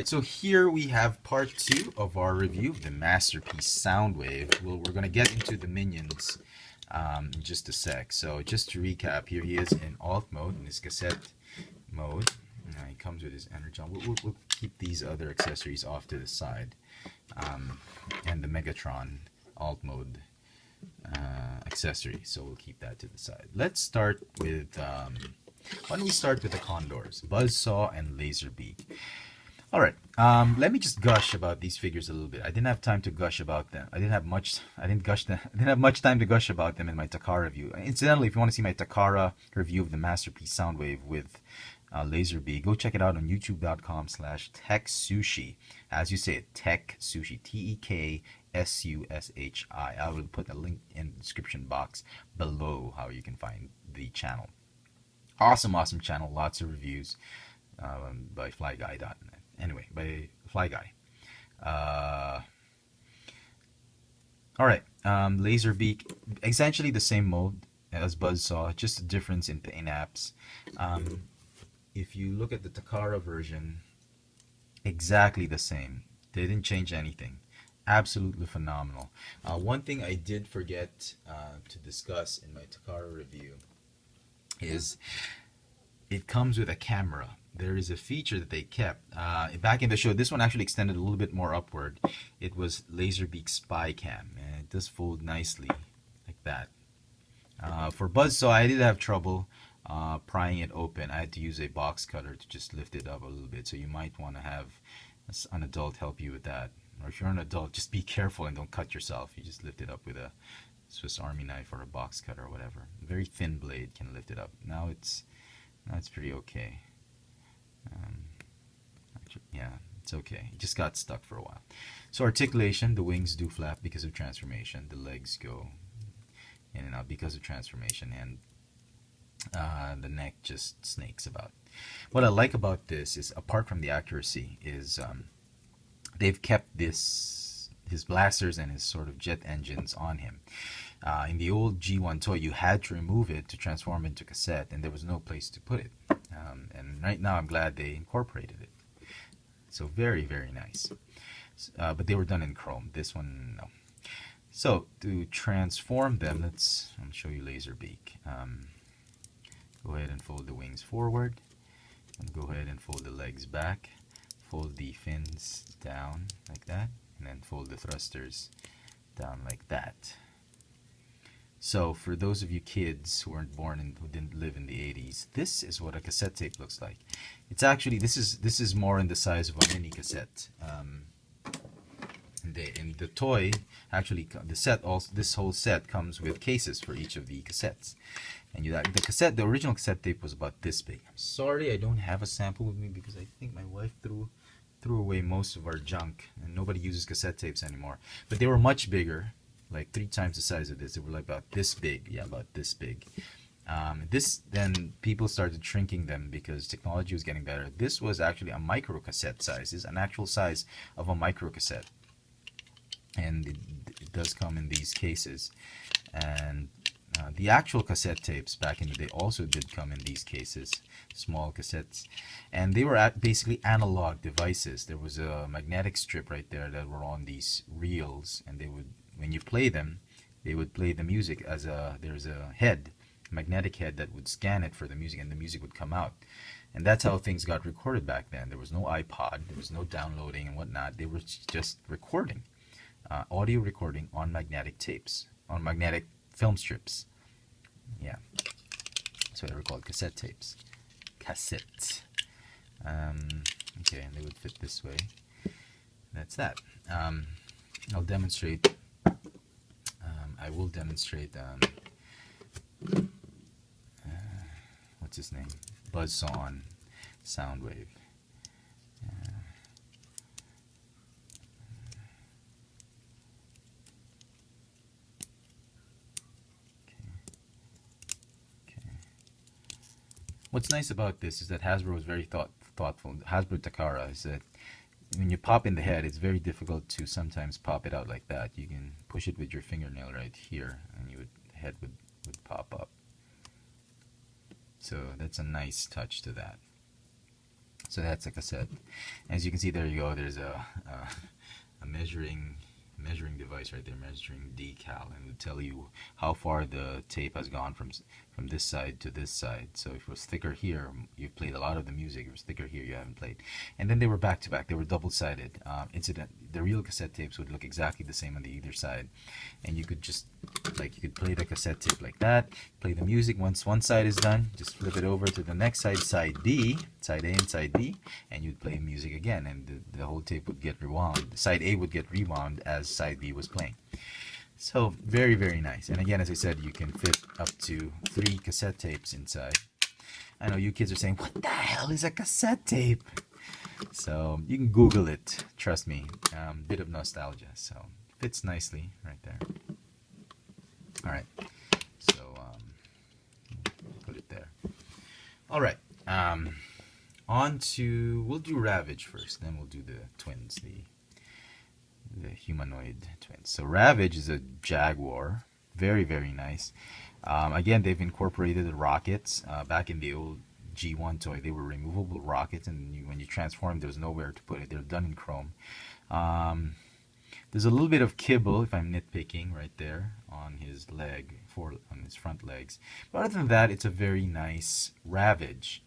So here we have part 2 of our review of the masterpiece Soundwave. We're going to get into the minions in just a sec. So just to recap, here he is in alt mode, in his cassette mode. He comes with his energon. We'll keep these other accessories off to the side. And the Megatron alt mode accessory. So we'll keep that to the side. Let's start with, why don't we start with the Condors, Buzzsaw and Laserbeak. All right, let me just gush about these figures a little bit. I didn't have time to gush about them. I didn't have much time to gush about them in my Takara review. Incidentally, if you want to see my Takara review of the masterpiece Soundwave with Laserbeak, go check it out on youtube.com/techsushi. As you say it, Tech Sushi, TEKSUSHI. I will put a link in the description box below how you can find the channel. Awesome channel, lots of reviews by flyguy.net. Anyway, by Fly Guy. Alright, Laserbeak, essentially the same mode as Buzzsaw, just a difference in apps. If you look at the Takara version, exactly the same. They didn't change anything. Absolutely phenomenal. One thing I did forget to discuss in my Takara review is it comes with a camera. There is a feature that they kept back in the show. This one actually extended a little bit more upward. It was Laserbeak Spy Cam, and it does fold nicely like that. For Buzzsaw, I did have trouble prying it open. I had to use a box cutter to just lift it up a little bit. So you might want to have an adult help you with that. Or if you're an adult, just be careful and don't cut yourself. You just lift it up with a Swiss Army knife or a box cutter or whatever. A very thin blade can lift it up. Now it's pretty okay. Actually, yeah, it's okay. It just got stuck for a while. So articulation, the wings do flap because of transformation. The legs go in and out because of transformation, and the neck just snakes about. What I like about this is, apart from the accuracy, is they've kept his blasters and his sort of jet engines on him. In the old G1 toy, you had to remove it to transform into cassette, and there was no place to put it. And right now, I'm glad they incorporated it. So very, very nice. But they were done in chrome. This one, no. So to transform them, I'll show you Laserbeak. Go ahead and fold the wings forward, and go ahead and fold the legs back. Fold the fins down like that, and then fold the thrusters down like that. So for those of you kids who weren't born and who didn't live in the 80s, this is what a cassette tape looks like. It's actually, this is more in the size of a mini cassette. In the toy, actually, this whole set comes with cases for each of the cassettes. And the original cassette tape was about this big. I'm sorry I don't have a sample with me because I think my wife threw away most of our junk, and nobody uses cassette tapes anymore. But they were much bigger. Like 3 times the size of this. They were like about this big. Yeah, about this big. Then people started shrinking them because technology was getting better. This was actually a micro cassette size. It's an actual size of a micro cassette. And it does come in these cases. And the actual cassette tapes back in the day also did come in these cases, small cassettes. And they were basically analog devices. There was a magnetic strip right there that were on these reels, and they would, when you play them, they would play the music as there's a head, magnetic head that would scan it for the music, and the music would come out. And that's how things got recorded back then. There was no iPod, there was no downloading and whatnot. They were just recording, audio recording on magnetic tapes, on magnetic film strips. Yeah, that's what they were called, cassette tapes. Cassettes. Okay, and they would fit this way. That's that. I'll demonstrate. I will demonstrate what's his name? Buzzsaw on Soundwave. What's nice about this is that Hasbro is very thoughtful. Hasbro Takara is that when you pop in the head, it's very difficult to sometimes pop it out like that. You can push it with your fingernail right here, and the head would pop up. So that's a nice touch to that. So that's a cassette. As you can see, there you go. There's a measuring device right there, measuring decal, and it'll tell you how far the tape has gone from this side to this side. So if it was thicker here, you've played a lot of the music. If it was thicker here, you haven't played. And then they were back to back. They were double-sided. The real cassette tapes would look exactly the same on the either side, and you could just you could play the cassette tape like that, play the music. Once one side is done, just flip it over to the next side, side B, side A and side B, and you'd play music again, and the whole tape would get rewound. Side A would get rewound as side B was playing. So very, very nice. And again, as I said, you can fit up to 3 cassette tapes inside. I know you kids are saying, what the hell is a cassette tape? So you can Google it, trust me. Bit of nostalgia. So fits nicely right there. All right, so put it there. All right, on to, we'll do Ravage first, then we'll do the twins, the humanoid twins. So Ravage is a Jaguar, very, very nice. Again, they've incorporated the rockets. Back in the old G1 toy, they were removable rockets, and when you transform, there was nowhere to put it. They're done in chrome. There's a little bit of kibble, if I'm nitpicking, right there on his leg, on his front legs. But other than that, it's a very nice Ravage.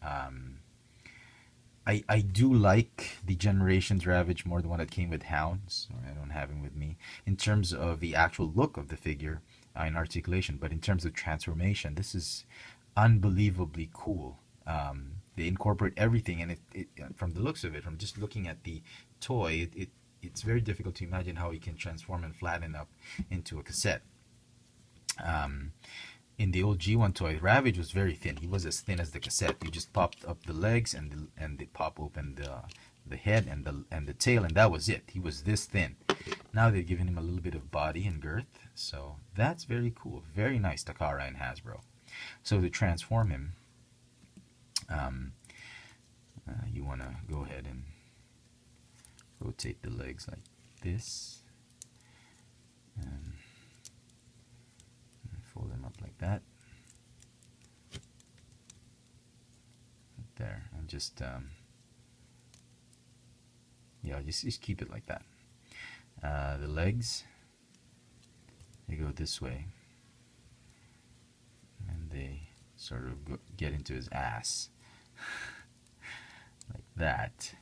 I do like the Generations Ravage more, the one that came with Hounds. I don't have him with me. In terms of the actual look of the figure and articulation, but in terms of transformation, this is unbelievably cool. They incorporate everything, and it from the looks of it, from just looking at the toy, it's very difficult to imagine how he can transform and flatten up into a cassette. In the old G1 toy, Ravage was very thin. He was as thin as the cassette. You just popped up the legs and they pop open the head and the tail, and that was it. He was this thin. Now they've given him a little bit of body and girth, so that's very cool. Very nice, Takara and Hasbro. So to transform him, you want to go ahead and rotate the legs like this, and fold them up like that, right there, and just yeah, just keep it like that. The legs, they go this way, and they sort of get into his ass like that.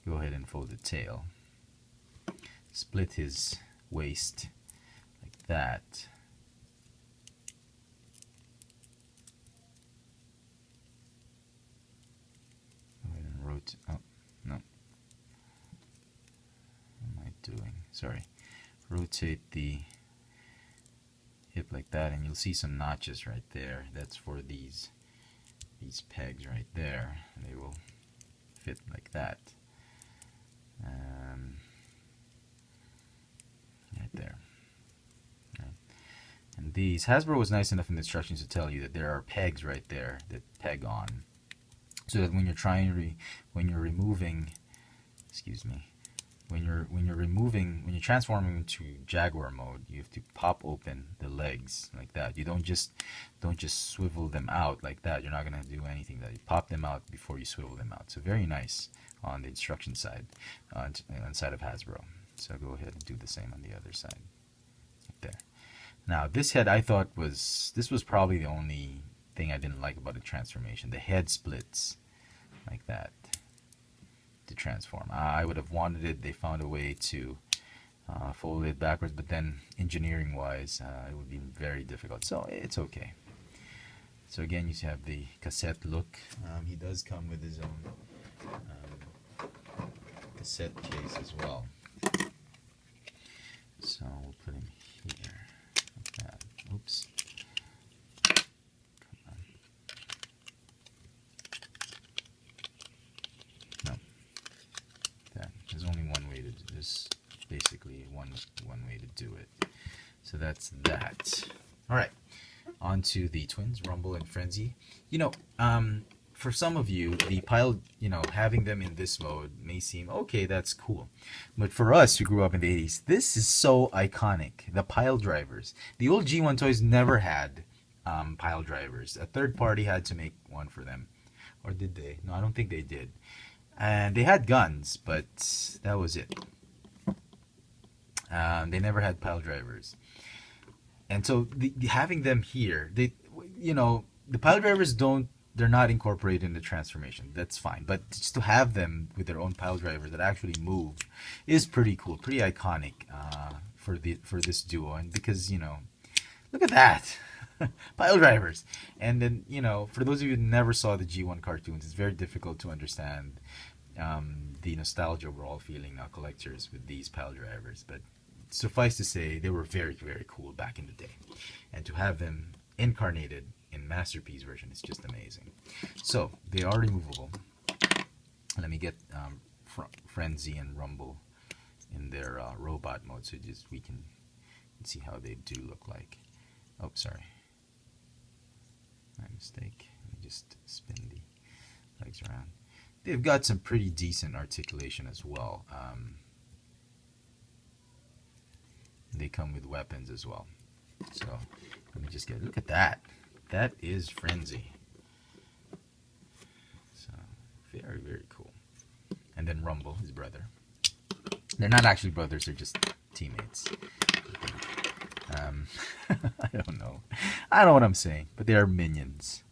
Go ahead and fold the tail, split his waist like that, go ahead and rotate. Oh no, what am I doing? Sorry. Rotate the hip like that, and you'll see some notches right there. That's for these pegs right there. They will fit like that. Right there. Right. And these, Hasbro was nice enough in the instructions to tell you that there are pegs right there that peg on, so that when you're removing, excuse me, when you're transforming into Jaguar mode, you have to pop open the legs like that. You don't just swivel them out like that. You're not gonna do anything. That you pop them out before you swivel them out. So very nice on the instruction side, on side of Hasbro. So go ahead and do the same on the other side, right there. Now this head, I thought this was probably the only thing I didn't like about the transformation. The head splits like that to transform. I would have wanted it. They found a way to fold it backwards, but then engineering wise, it would be very difficult. So it's okay. So again, you have the cassette look. He does come with his own cassette case as well. So we'll put him here like that. Oops. Come on. No. That. There's only one way to do this. Basically, one way to do it. So that's that. All right. On to the twins, Rumble and Frenzy. You know, for some of you, the pile, having them in this mode may seem, okay, that's cool. But for us who grew up in the 80s, this is so iconic. The pile drivers. The old G1 toys never had pile drivers. A third party had to make one for them. Or did they? No, I don't think they did. And they had guns, but that was it. They never had pile drivers. And so having them here, the pile drivers they're not incorporated in the transformation. That's fine. But just to have them with their own pile drivers that actually move is pretty cool, pretty iconic for this duo. And because, look at that. Pile drivers. And then, for those of you who never saw the G1 cartoons, it's very difficult to understand the nostalgia we're all feeling now, collectors, with these pile drivers. But suffice to say, they were very, very cool back in the day. And to have them incarnated in Masterpiece version is just amazing. So, they are removable. Let me get Frenzy and Rumble in their robot mode so we can see how they do look like. Oh, sorry. My mistake. Let me just spin the legs around. They've got some pretty decent articulation as well. They come with weapons as well. So let me just look at that. That is Frenzy. So very, very cool. And then Rumble, his brother. They're not actually brothers, they're just teammates. I don't know. I don't know what I'm saying, but they are minions.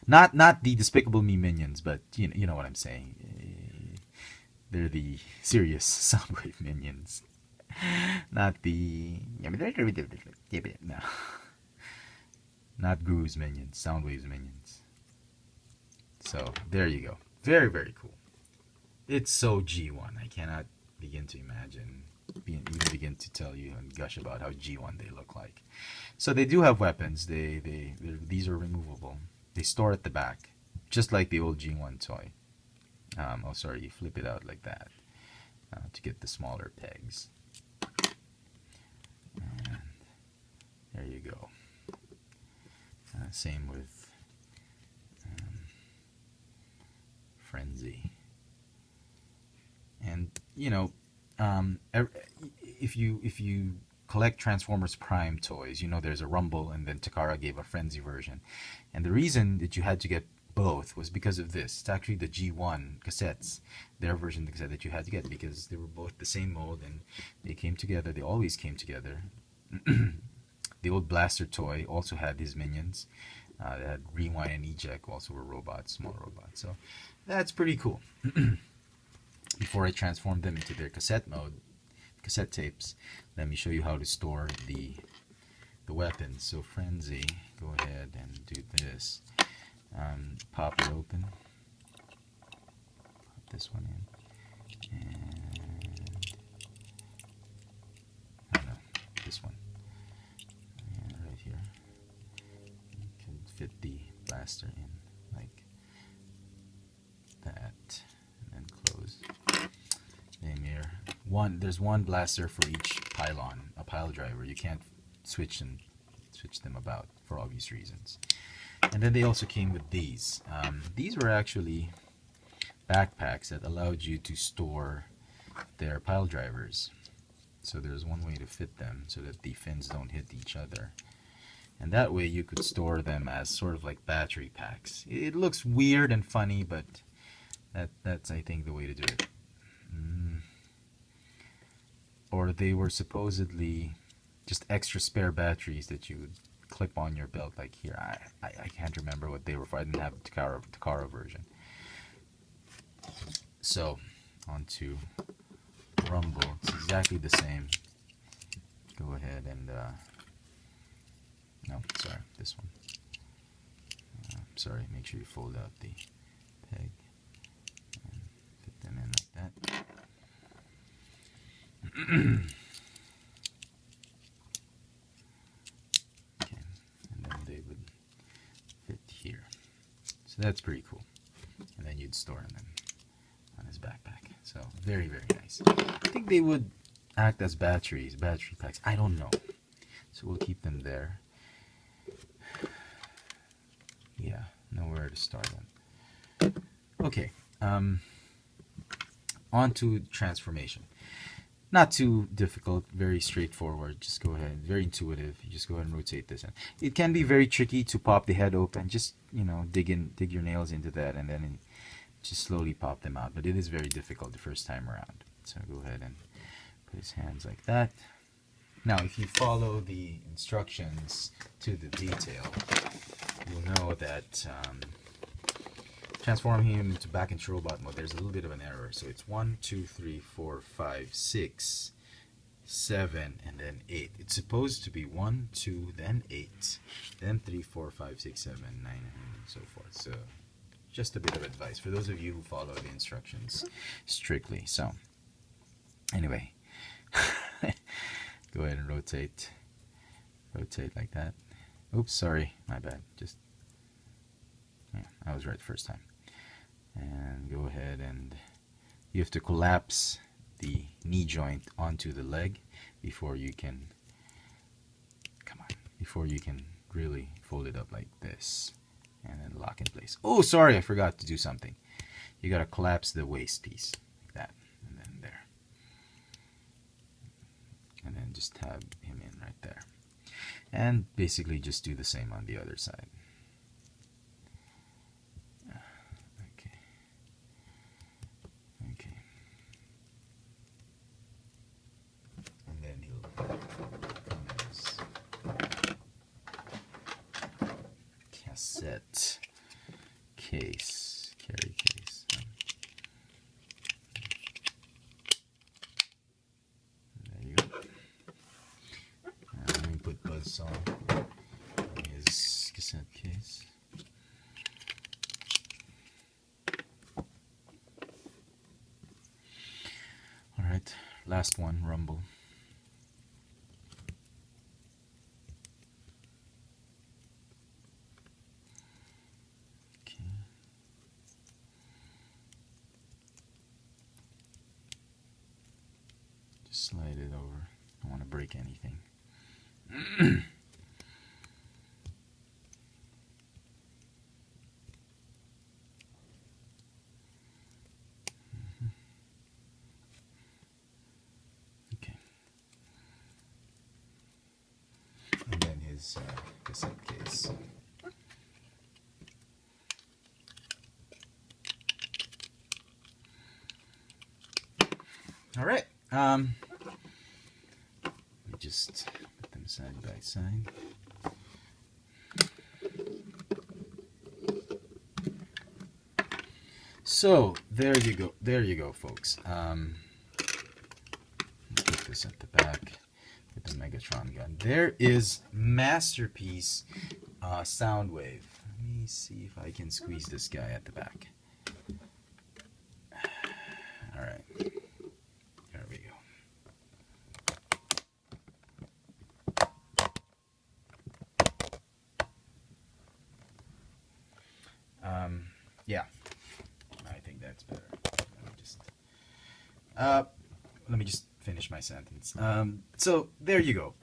Not the Despicable Me minions, but you know what I'm saying. They're the serious Soundwave minions. Not the no. Not Guru's minions, Soundwave's minions. So there you go. Very, very cool. It's so G1. I cannot begin to imagine, even begin to tell you and gush about how G1 they look like. So they do have weapons. These are removable. They store at the back, just like the old G1 toy. Oh, sorry, you flip it out like that to get the smaller pegs. And there you go. Same with Frenzy. And if you collect Transformers Prime toys, there's a Rumble, and then Takara gave a Frenzy version. And the reason that you had to get both was because of this. It's actually the G1 cassettes, their version of the cassette that you had to get, because they were both the same mold and they came together. They always came together. The old Blaster toy also had his minions. They had Rewind and Eject, also were robots, small robots. So that's pretty cool. Before I transformed them into their cassette mode, cassette tapes, let me show you how to store the weapons. So Frenzy, go ahead and do this. Pop it open. Pop this one in. And oh no, this one. And right here. You can fit the blaster in like that. And then close. There's one blaster for each pylon, a pile driver. You can't switch them about for obvious reasons. And then they also came with these. These were actually backpacks that allowed you to store their pile drivers. So there's one way to fit them so that the fins don't hit each other. And that way you could store them as sort of like battery packs. It looks weird and funny, but that's I think the way to do it. Or they were supposedly just extra spare batteries that you would clip on your belt, like here. I can't remember what they were for. I didn't have the Takara version. So onto Rumble. It's exactly the same. Go ahead and no, sorry, this one. Sorry, make sure you fold out the peg and fit them in like that. Okay, and then they would fit here. So that's pretty cool. And then you'd store them on his backpack. So very, very nice. I think they would act as battery packs. I don't know. So we'll keep them there. Yeah, nowhere to store them. Okay, on to transformation. Not too difficult, very straightforward. Just go ahead, very intuitive. You just go ahead and rotate this. And it can be very tricky to pop the head open. Just dig your nails into that, and then just slowly pop them out. But it is very difficult the first time around. So go ahead and put his hands like that. Now, if you follow the instructions to the detail, you'll know that transform him into back into robot mode, there's a little bit of an error. So it's 1, 2, 3, 4, 5, 6, 7, and then 8. It's supposed to be 1, 2, then 8, then 3, 4, 5, 6, 7, 9, and so forth. So just a bit of advice for those of you who follow the instructions strictly. So anyway, go ahead and rotate like that. Oops, sorry, my bad. Just, yeah, I was right the first time. And go ahead and you have to collapse the knee joint onto the leg before you can, before you can really fold it up like this and then lock in place. Oh, sorry, I forgot to do something. You gotta collapse the waist piece like that, and then there. And then just tab him in right there. And basically just do the same on the other side. Okay. Okay. And then he'll come as cassette case, carry case. There you go. Let me put buzzsaw in his cassette case. Alright, last one, rumble. Slide it over. I don't want to break anything. Okay. And then his cassette case. All right. Let me just put them side by side. So there you go. There you go, folks. Put this at the back with the Megatron gun. There is masterpiece Soundwave. Let me see if I can squeeze this guy at the back. All right. There we go. Yeah, I think that's better. Let me just finish my sentence. So there you go.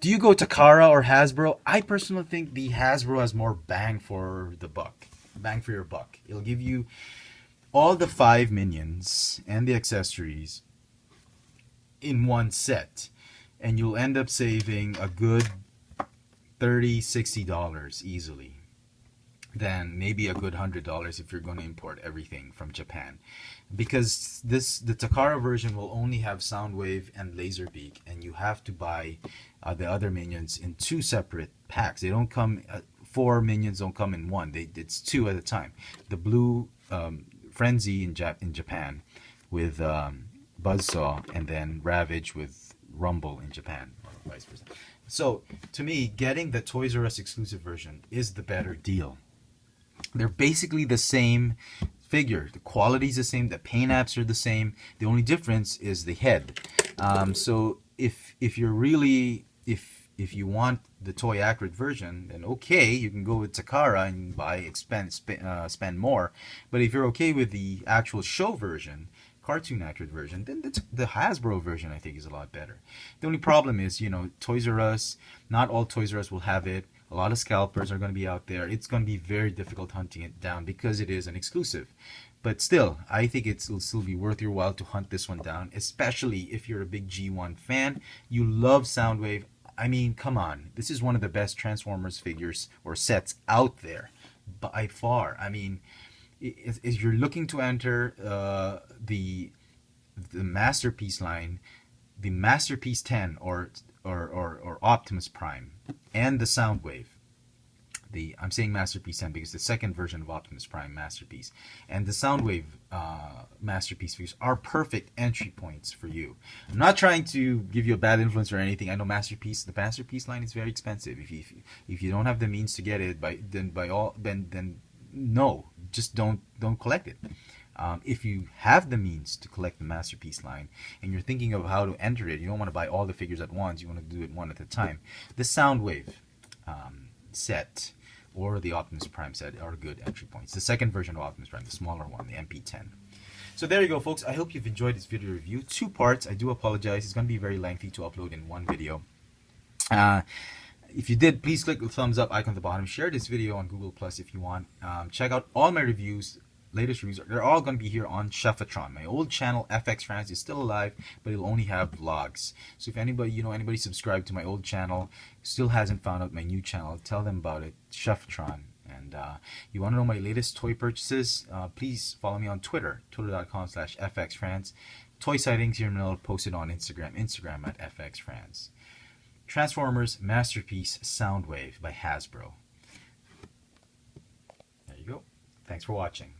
Do you go Takara or Hasbro? I personally think the Hasbro has more bang for the buck. Bang for your buck. It'll give you all the 5 minions and the accessories in one set, and you'll end up saving a good $30-$60 easily, than maybe a good $100 if you're going to import everything from Japan, because the Takara version will only have Soundwave and Laserbeak, and you have to buy the other minions in 2 separate packs. They don't come 4 minions don't come in one. It's 2 at a time. The blue Frenzy in Japan with Buzzsaw, and then Ravage with Rumble in Japan, or vice versa. So to me, getting the Toys R Us exclusive version is the better deal. They're basically the same figure. The quality is the same. The paint apps are the same. The only difference is the head. So if you're really if you want the toy accurate version, then okay, you can go with Takara and spend more. But if you're okay with the actual show version, cartoon accurate version, then the Hasbro version I think is a lot better. The only problem is, Toys R Us, not all Toys R Us will have it. A lot of scalpers are going to be out there. It's going to be very difficult hunting it down because it is an exclusive. But still, I think it'll still be worth your while to hunt this one down, especially if you're a big G1 fan. You love Soundwave. I mean, come on. This is one of the best Transformers figures or sets out there by far. I mean, If you're looking to enter the Masterpiece line, the Masterpiece 10 or Optimus Prime, and the Soundwave. I'm saying Masterpiece 10 because the second version of Optimus Prime Masterpiece and the Soundwave Masterpiece figures are perfect entry points for you. I'm not trying to give you a bad influence or anything. I know the Masterpiece line is very expensive. If you don't have the means to get it, then no, just don't collect it. If you have the means to collect the Masterpiece line and you're thinking of how to enter it, you don't want to buy all the figures at once. You want to do it one at a time. The Soundwave set or the Optimus Prime set are good entry points. The second version of Optimus Prime, the smaller one, the MP10. So there you go, folks. I hope you've enjoyed this video review. 2 parts. I do apologize. It's going to be very lengthy to upload in one video. If you did, please click the thumbs up icon at the bottom. Share this video on Google Plus if you want. Check out all my reviews. Latest reviews, they're all going to be here on Cheffatron. My old channel FX France is still alive, but it'll only have vlogs. So if anybody subscribed to my old channel still hasn't found out my new channel, tell them about it, Cheffatron. And you want to know my latest toy purchases, please follow me on Twitter, twitter.com/FXFrance. Toy sightings here in Manila posted on Instagram at FXFrance. Transformers Masterpiece Soundwave by Hasbro. There you go. Thanks for watching.